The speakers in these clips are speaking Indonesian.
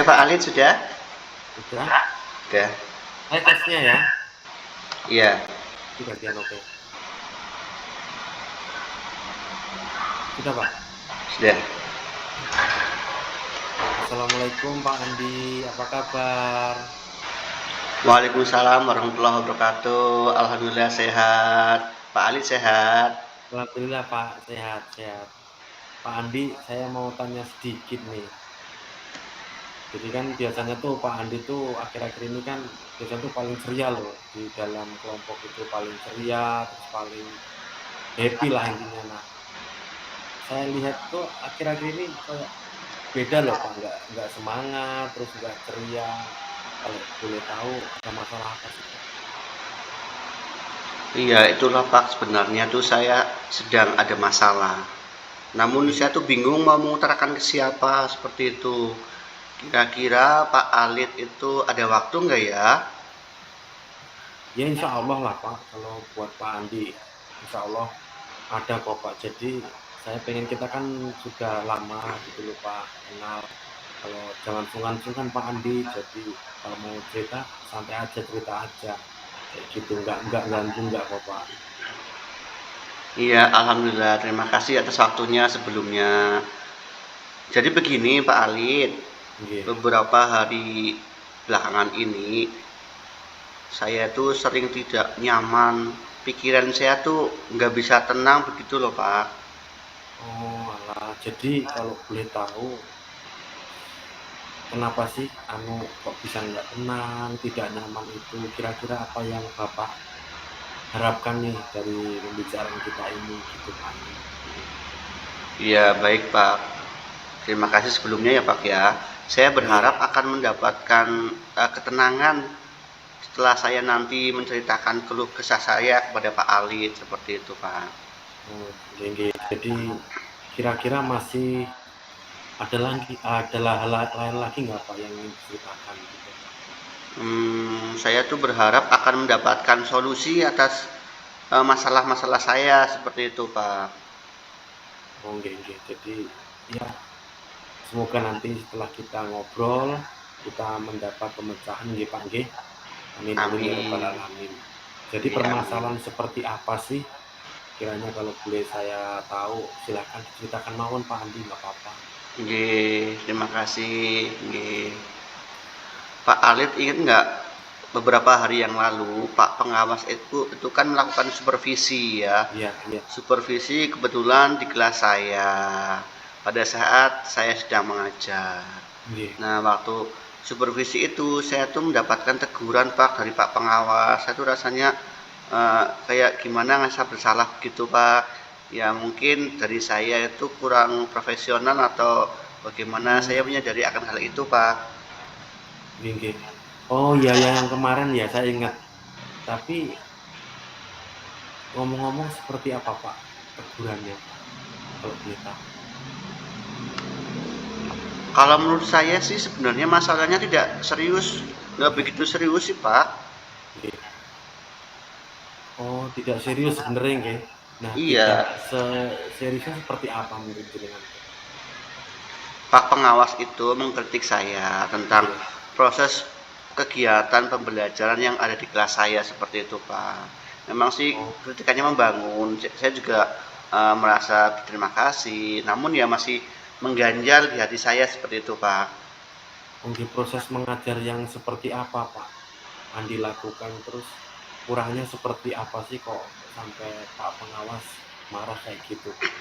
Pak Alid sudah? Udah. Sudah. Saya tesnya ya. Iya, Gantian oke. Sudah Pak. sudah. Assalamualaikum Pak Andi. Apa kabar? Waalaikumsalam warahmatullahi wabarakatuh. Alhamdulillah sehat. Pak Alid sehat. Alhamdulillah Pak. Sehat-sehat. Pak Andi, saya mau tanya sedikit nih. Jadi kan biasanya tuh Pak Andi tuh akhir-akhir ini kan biasanya tuh paling ceria loh. Di dalam kelompok itu paling ceria, terus paling happy lah intinya. Nah, saya lihat tuh akhir-akhir ini kayak beda loh Pak. Nggak semangat, terus nggak ceria. Kalau boleh tahu ada masalah apa sih Pak? Iya, itulah Pak, sebenarnya tuh saya sedang ada masalah. Namun saya tuh bingung mau mengutarakan ke siapa seperti itu. Kira-kira Pak Alid itu ada waktu nggak ya? Ya insya Allah lah Pak, kalau buat Pak Andi, insya Allah ada kok Pak. Jadi saya pengen kita kan sudah lama gitu loh Pak kenal. Kalau jangan sungkan-sungkan Pak Andi. Jadi kalau mau cerita santai aja cerita aja kayak gitu, nggak ganggu nggak kok Pak. Iya, alhamdulillah. Terima kasih atas waktunya sebelumnya. Jadi begini Pak Alid, Nggih. beberapa hari belakangan ini saya tuh sering tidak nyaman, pikiran saya tuh nggak bisa tenang begitu loh Pak. Oh alah, jadi kalau boleh tahu kenapa sih kok bisa nggak tenang, tidak nyaman itu? Kira-kira apa yang Bapak harapkan nih dari pembicaraan kita ini gitu Pak Andi? Iya baik Pak, terima kasih sebelumnya ya Pak ya. Saya Nggih. berharap akan mendapatkan ketenangan setelah saya nanti menceritakan keluh kesah saya kepada Pak Ali seperti itu Pak. Oh, nggih nggih. Jadi kira-kira masih adalah hal lain lagi nggak Pak yang ingin diceritakan gitu? Saya tuh berharap akan mendapatkan solusi atas masalah-masalah saya seperti itu Pak. Oh, nggih nggih. Jadi ya semoga nanti setelah kita ngobrol, kita mendapat pemecahan nggih Pak nggih. Amin amin ya rabbal Amin. alamin. Jadi Iya, amin. permasalahan seperti apa sih? Kiranya kalau boleh saya tahu silakan diceritakan mawon Pak Andi, nggak apa-apa. Nggih, terima kasih. Nggih. Pak Alid ingat nggak beberapa hari yang lalu Pak pengawas itu kan melakukan supervisi ya. Iya iya. Supervisi kebetulan di kelas saya pada saat saya sedang mengajar. Nggih. Nah, waktu supervisi itu saya tuh mendapatkan teguran Pak dari Pak pengawas. Saya tuh rasanya kayak gimana ngerasa bersalah gitu Pak. Ya mungkin dari saya itu kurang profesional atau bagaimana saya Hmm, menyadari akan hal itu Pak. nggih nggih. Oh iya ya yang kemarin ya saya ingat. Tapi ngomong-ngomong seperti apa Pak tegurannya Pak, kalau boleh tahu? Kalau menurut saya sih sebenarnya masalahnya tidak serius, nggak begitu serius sih Pak. Nggih. Oh tidak serius sebenarnya nggih. Nah tidak Iya, seriusnya seperti apa menurut jenengan tuh? Pak pengawas itu mengkritik saya tentang Nggih. proses kegiatan pembelajaran yang ada di kelas saya seperti itu Pak. Memang sih Oh kritikannya membangun, saya juga merasa berterima kasih, namun ya masih mengganjal di hati saya seperti itu Pak. nggih proses mengajar yang seperti apa Pak Andi lakukan? Terus kurangnya seperti apa sih kok sampai Pak pengawas marah kayak gitu Pak?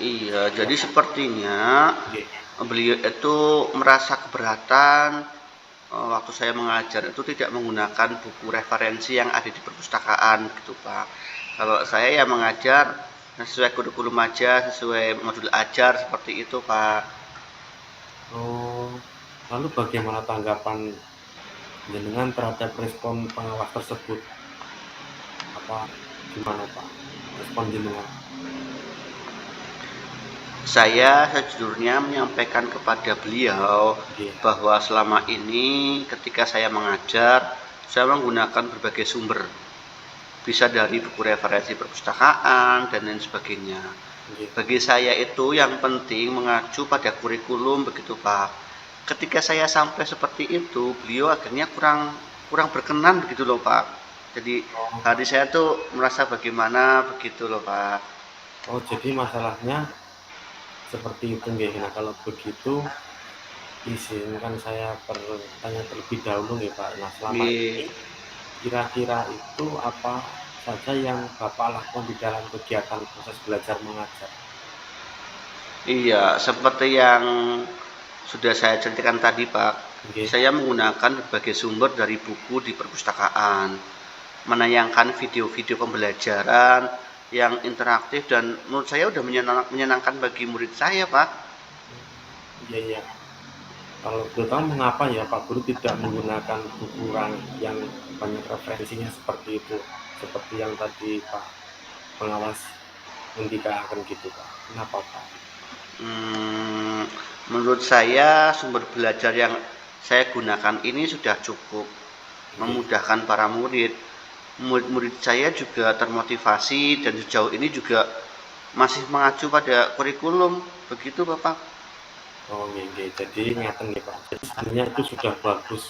Iya, Seperti jadi apa Pak? sepertinya Nggih. beliau itu merasa keberatan waktu saya mengajar itu tidak menggunakan buku referensi yang ada di perpustakaan gitu Pak. Kalau saya ya mengajar sesuai kurikulum aja, sesuai modul ajar seperti itu Pak. Oh, lalu bagaimana tanggapan jenengan terhadap respon pengawas tersebut? Apa gimana Pak respon jenengan? Saya sejujurnya menyampaikan kepada beliau Nggih. bahwa selama ini ketika saya mengajar, saya menggunakan berbagai sumber. Bisa dari buku referensi perpustakaan dan lain sebagainya. Nggih. Bagi saya itu yang penting mengacu pada kurikulum begitu Pak. ketika saya sampai seperti itu, beliau akhirnya kurang kurang berkenan begitu loh Pak. Jadi Oh, hati saya tuh merasa bagaimana begitu loh Pak. oh jadi masalahnya seperti itu nggih. Nah, kalau begitu izinkan saya bertanya terlebih dahulu nih Pak. Nah, selama ini Nggih. kira-kira itu apa saja yang Bapak lakukan di dalam kegiatan proses belajar mengajar? Iya, seperti yang sudah saya ceritakan tadi Pak, Nggih. saya menggunakan berbagai sumber dari buku di perpustakaan, menayangkan video-video pembelajaran yang interaktif dan menurut saya udah menyenangkan bagi murid saya Pak. Iya, iya. Kalau boleh tahu mengapa ya Pak Guru tidak menggunakan buku yang banyak referensinya seperti itu, seperti yang tadi Pak Pengawas indikakan gitu Pak? Kenapa Pak? Hmm, menurut saya sumber belajar yang saya gunakan ini sudah cukup Nggih. memudahkan para murid. Murid-murid saya juga termotivasi dan sejauh ini juga masih mengacu pada kurikulum. Begitu Bapak. Oh, nggih, nggih. Jadi ngeten nggih Pak, jadi sebenarnya itu sudah bagus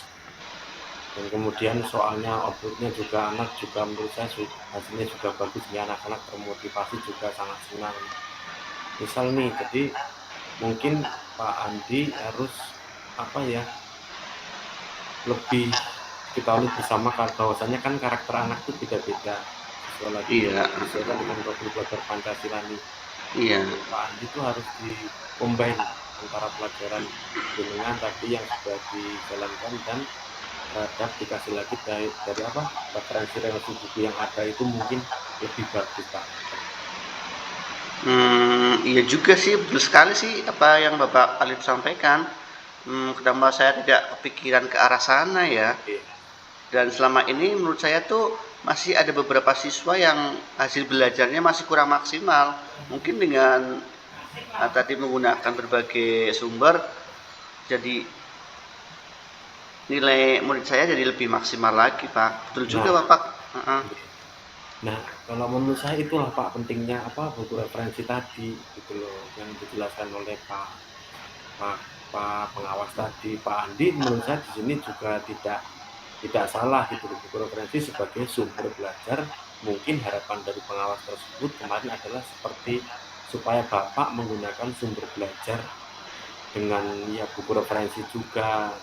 dan kemudian soalnya output-nya juga anak juga menurut saya hasilnya juga bagus ya, anak-anak termotivasi juga sangat senang. Misal nih, jadi mungkin Pak Andi harus apa ya, lebih diketahui bersama bahwasanya kan karakter anak itu beda-beda sesuai lagi Iya, disesuaikan dengan profil belajar Pancasila nih. iya. Pak Andi itu harus di-combine antara pelajaran jenengan tadi yang sudah dijalankan dan terhadap dikasih lagi dari apa referensi-referensi buku yang ada itu mungkin lebih bagus Pak. Iya juga sih, betul sekali sih apa yang Bapak Alif sampaikan. Kenapa saya tidak kepikiran ke arah sana ya? Oke. Dan selama ini menurut saya tuh masih ada beberapa siswa yang hasil belajarnya masih kurang maksimal. Mungkin dengan tadi menggunakan berbagai sumber, jadi nilai murid saya jadi lebih maksimal lagi, Pak. Betul juga, Nah, Bapak. Uh-uh. nah kalau menurut saya itulah Pak pentingnya apa buku referensi tadi gitu loh yang dijelaskan oleh Pak Pak pengawas tadi Pak Andi menurut saya di sini juga tidak salah gitu loh. Buku referensi sebagai sumber belajar mungkin harapan dari pengawas tersebut kemarin adalah seperti supaya Bapak menggunakan sumber belajar dengan ya buku referensi juga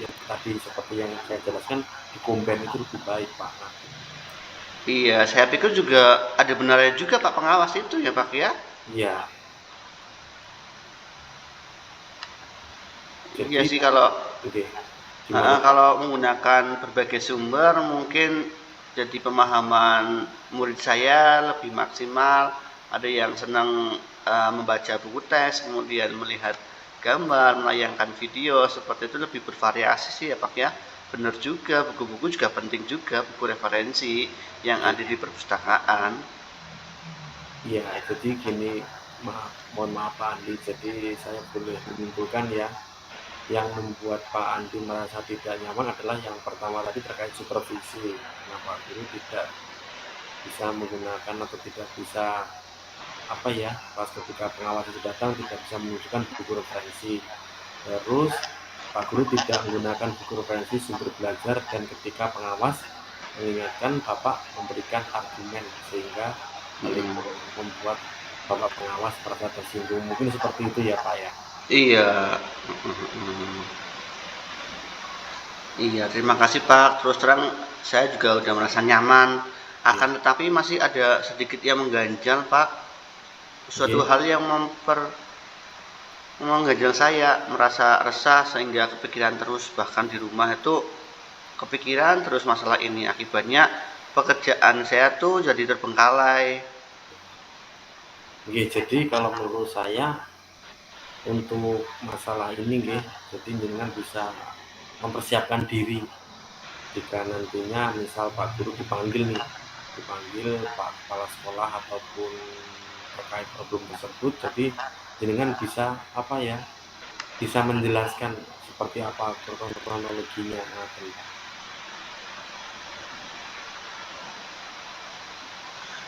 ya tadi seperti yang saya jelaskan di combine itu lebih baik Pak. Nah, Iya, saya pikir juga ada benarnya juga Pak pengawas itu ya, Pak ya. iya Iya jadi sih kalau oke gimana Pak? kalau menggunakan berbagai sumber mungkin jadi pemahaman murid saya lebih maksimal. Ada yang senang membaca buku teks, kemudian melihat gambar, melayangkan video, seperti itu lebih bervariasi sih ya Pak ya. Benar juga, buku-buku juga penting juga, buku referensi yang Iya, ada di perpustakaan. iya jadi gini mohon maaf Pak Andi jadi saya boleh menyimpulkan ya yang membuat Pak Andi merasa tidak nyaman adalah yang pertama tadi terkait supervisi. Nah, Pak Guru tidak bisa menggunakan atau tidak bisa apa ya pas ketika pengawas itu datang tidak bisa menunjukkan buku referensi. Terus Pak Guru tidak menggunakan buku referensi sumber belajar dan ketika pengawas mengingatkan Bapak memberikan argumen sehingga hal itu Mm. membuat Bapak pengawas merasa tersinggung. Mungkin seperti itu ya Pak ya. Iya. Mm. Iya, terima kasih Pak. Terus terang saya juga udah merasa nyaman. Oke. Akan tetapi masih ada sedikit yang mengganjal Pak. Suatu Oke. hal yang mengganjal saya, merasa resah sehingga kepikiran terus. Bahkan di rumah itu kepikiran terus masalah ini. Akibatnya pekerjaan saya tuh jadi terbengkalai. Oke, jadi kalau menurut saya untuk masalah ini nggih, jadi jenengan bisa mempersiapkan diri jika nantinya misal Pak Guru dipanggil nih, dipanggil Pak Kepala Sekolah ataupun terkait problem tersebut, jadi jenengan bisa apa ya, bisa menjelaskan seperti apa kronologinya.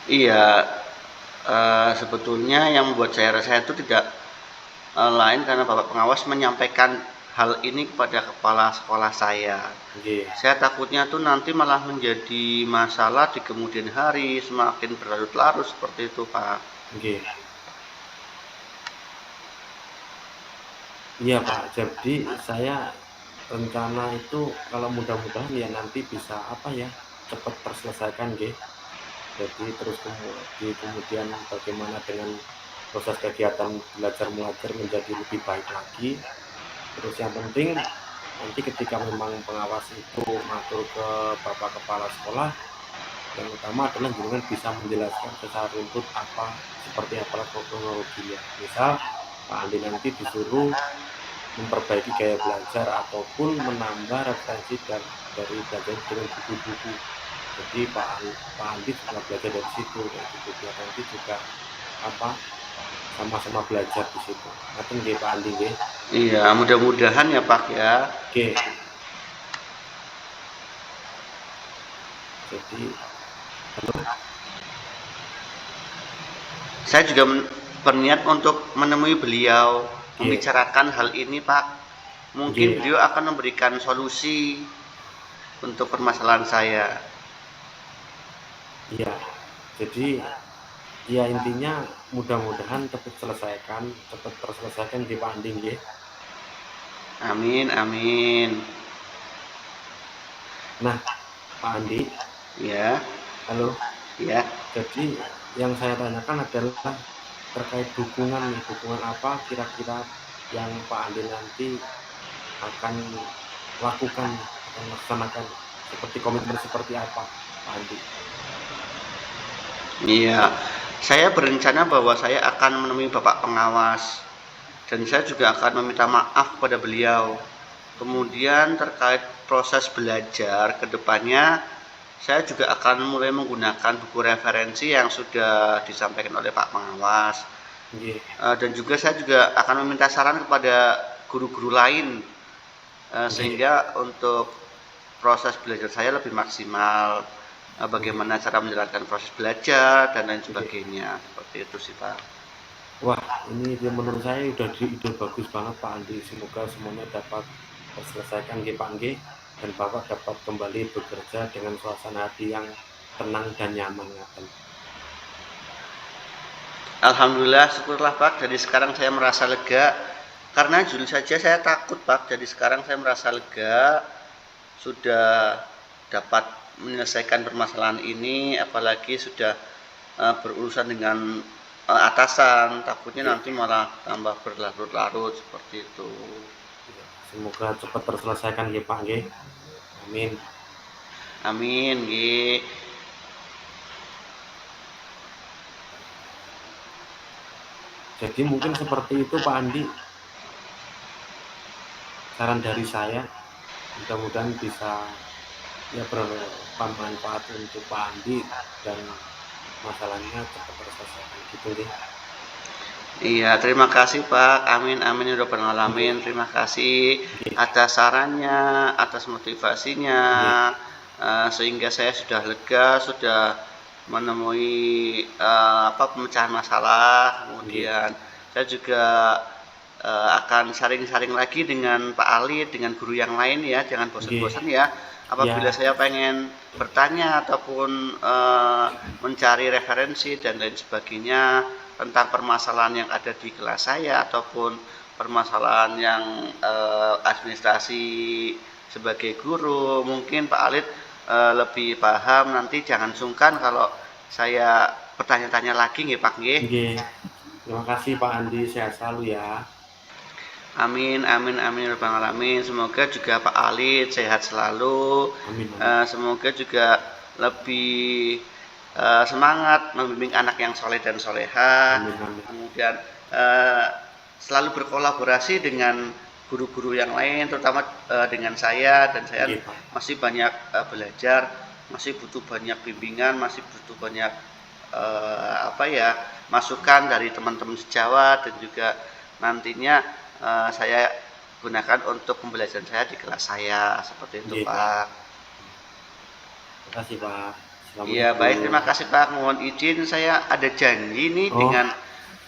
Iya, sebetulnya yang membuat saya resah itu tidak lain karena Bapak Pengawas menyampaikan hal ini kepada kepala sekolah saya. Nggih. Saya takutnya tuh nanti malah menjadi masalah di kemudian hari, semakin berlarut-larut seperti itu, Pak. Nggih. Iya, Pak. Jadi saya rencana itu kalau mudah-mudahan ya nanti bisa apa ya, cepat terselesaikan nggih. Jadi terus kemudian bagaimana dengan proses kegiatan belajar mengajar menjadi lebih baik lagi. Terus yang penting nanti ketika memang pengawas itu matur ke Bapak Kepala Sekolah, yang utama adalah jangan bisa menjelaskan secara runtut seperti apa kronologinya. Misal Pak Andi nanti disuruh memperbaiki gaya belajar ataupun menambah referensi dari belajar dengan buku-buku. Jadi Pak Andi juga belajar dari situ, dan biar nanti juga sama-sama belajar di situ. Ngaten nggih Pak Andi nggih. Iya, mudah-mudahan ya Pak ya. Oke. Jadi saya juga berniat untuk menemui beliau, membicarakan hal ini Pak. Mungkin beliau akan memberikan solusi untuk permasalahan saya. Iya. Jadi ya intinya mudah-mudahan cepat terselesaikan di Pak Andi nggih. Amin, amin. Nah, Pak Andi. Ya. Halo. Ya. Jadi yang saya tanyakan adalah terkait dukungan apa kira-kira yang Pak Andi nanti akan lakukan, akan laksanakan, seperti komitmen seperti apa Pak Andi? Iya, saya berencana bahwa saya akan menemui Bapak Pengawas dan saya juga akan meminta maaf kepada beliau. Kemudian terkait proses belajar ke depannya, saya juga akan mulai menggunakan buku referensi yang sudah disampaikan oleh Pak Pengawas. Dan juga saya juga akan meminta saran kepada guru-guru lain sehingga untuk proses belajar saya lebih maksimal. Bagaimana cara menjalankan proses belajar dan lain sebagainya. Seperti itu sih Pak. Wah, ini menurut saya udah ide bagus banget Pak Andi. Semoga semuanya dapat terselesaikan nggih Pak nggih, dan Bapak dapat kembali bekerja dengan suasana hati yang tenang dan nyaman ngaten. Alhamdulillah, syukurlah Pak. Jadi sekarang saya merasa lega. Karena jujur saja saya takut Pak. Jadi sekarang saya merasa lega. Sudah dapat menyelesaikan permasalahan ini, apalagi sudah berurusan dengan atasan, takutnya nanti malah tambah berlarut-larut seperti itu. Semoga cepat terselesaikan nggih Pak nggih. Amin. Amin nggih. Jadi mungkin seperti itu Pak Andi. Saran dari saya, mudah-mudahan bisa ya bermanfaat untuk Pak Andi dan masalahnya cepat terselesaikan gitu deh. Iya, terima kasih Pak. Amin amin ya rabbal alamin. Terima kasih atas sarannya, atas motivasinya, sehingga saya sudah lega, sudah menemui pemecahan masalah. Kemudian saya juga akan sharing-sharing lagi dengan Pak Ali, dengan guru yang lain ya. Jangan bosan-bosan ya. Apabila saya pengen bertanya ataupun mencari referensi dan lain sebagainya tentang permasalahan yang ada di kelas saya ataupun permasalahan yang administrasi sebagai guru, mungkin Pak Alit lebih paham. Nanti jangan sungkan kalau saya bertanya-tanya lagi nggih Pak nggih. Terima kasih Pak Andi, sehat selalu ya. Amin amin amin rabbal alamin. Semoga juga Pak Alit sehat selalu. Amin. Semoga juga lebih semangat membimbing anak yang soleh dan soleha. Kemudian selalu berkolaborasi dengan guru-guru yang lain, terutama dengan saya. Dan saya masih banyak belajar, masih butuh banyak bimbingan, masih butuh banyak masukan dari teman-teman sejawat, dan juga nantinya saya gunakan untuk pembelajaran saya di kelas saya, seperti itu Pak. Terima kasih Pak. Iya baik, terima kasih Pak. Mohon izin, saya ada janji nih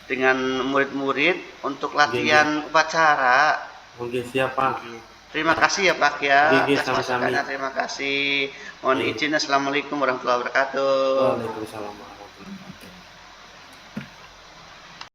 dengan murid-murid untuk latihan upacara. Oke, siap, Pak. Oke. Terima kasih ya Pak ya Oke, atas sami-sami. masukannya. Terima kasih. Mohon Oke. izin. Assalamualaikum warahmatullahi wabarakatuh. Waalaikumsalam.